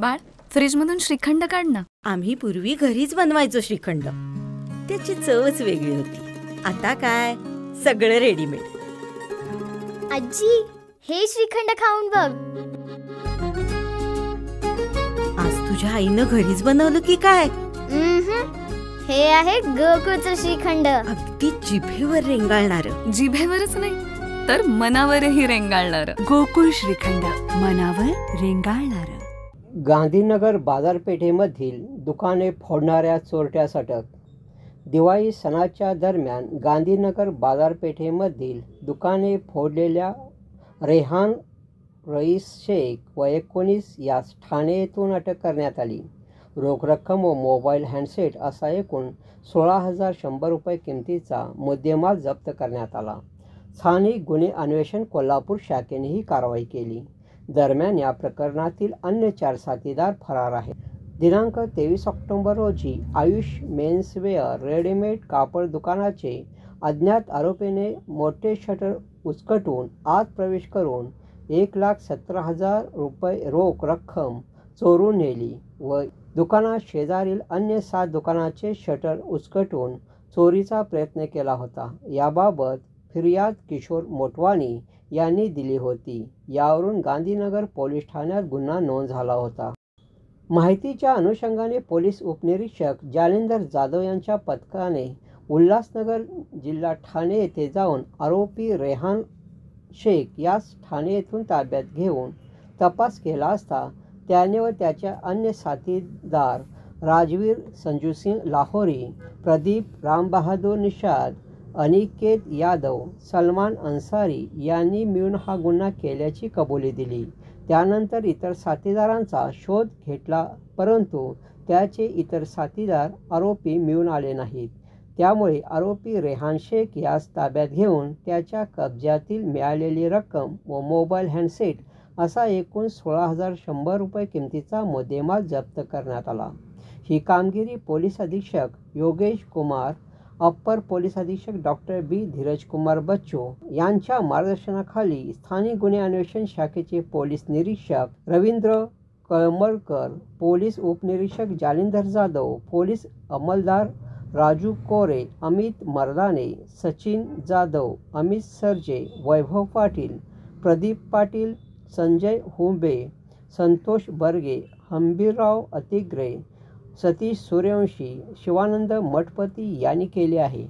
बाळ, फ्रीजमधून श्रीखंड काढ ना. आम्ही पूर्वी घरीच बनवायचो श्रीखंड. त्याची चवच वेगळी होती. आता काय सगळं रेडीमेड. आजी, हे श्रीखंड खाऊन बघ. आज तुझ्या आईनं घरीच बनवलं की काय? हे आहे गोकुळचं श्रीखंड. अगदी जिभेवर रेंगाळणार. जिभेवरच नाही तर मनावरही रेंगाळणार. गोकुळ श्रीखंड, मनावर रेंगाळणार. गांधीनगर बाजारपेठेमधील दुकाने फोडणाऱ्या चोरट्यास अटक. दिवाळी सणाच्या दरम्यान गांधीनगर बाजारपेठेमधील दुकाने फोडलेल्या रेहान रईस शेख व 19 यास ठाणे येथून अटक करण्यात आली. रोख रक्कम व मोबाईल हँडसेट असा एकूण 16,100 रुपये किमतीचा मुद्देमाल जप्त करण्यात आला. स्थानिक गुन्हे अन्वेषण कोल्हापूर शाखेने ही कारवाई केली. दरम्यान या प्रकरणातील अन्य 4 साथीदार फरार आहेत. दिनांक 23 ऑक्टोबर रोजी आयुष मेन्सवेअर रेडीमेड कापड दुकानाचे अज्ञात आरोपीने मोठे शटर उचकटून आत प्रवेश करून 1,17,000 रुपये रोख रक्कम चोरून नेली व दुकानात शेजारील अन्य 7 दुकानाचे शटर उचकटून चोरीचा प्रयत्न केला होता. याबाबत फिर्याद किशोर मोटवानी यांनी दिली होती. यावरून गांधीनगर पोलीस ठाण्यात गुन्हा नोंद झाला होता. माहितीच्या अनुषंगाने पोलीस उपनिरीक्षक जालिंदर जाधव यांच्या पथकाने उल्हासनगर जिल्हा ठाणे येथे जाऊन आरोपी रेहान शेख यास ठाणे येथून ताब्यात घेऊन तपास केला असता त्याने व त्याच्या अन्य साथीदार राजवीर संजूसिंग लाहोरी, प्रदीप रामबहादूर निषाद, अनिकेत यादव, सलमान अन्सारी यांनी मिळून हा गुन्हा केल्याची कबुली दिली. त्यानंतर इतर साथीदारांचा शोध घेतला परंतु त्याचे इतर साथीदार आरोपी मिळून आले नाहीत. त्यामुळे आरोपी रेहान शेख यास ताब्यात घेऊन त्याच्या कब्जातील मिळालेली रक्कम व मोबाईल हँडसेट असा एकूण 16,100 रुपये किमतीचा मुद्देमाल जप्त करण्यात आला. ही कामगिरी पोलीस अधीक्षक योगेश कुमार, अप्पर पोलीस अधीक्षक डॉक्टर बी धीरजकुमार बच्चू यांच्या मार्गदर्शनाखाली स्थानिक गुन्हे अन्वेषण शाखेचे पोलीस निरीक्षक रवींद्र कळमळकर, पोलीस उपनिरीक्षक जालिंदर जाधव, पोलीस अंमलदार राजू कोरे, अमित मर्दाने, सचिन जाधव, अमित सरजे, वैभव पाटील, प्रदीप पाटील, संजय हुंबे, संतोष बर्गे, हंबीरराव अतिग्रे, सतीश सूर्यवंशी, शिवानंद मठपती यांनी केले आहे.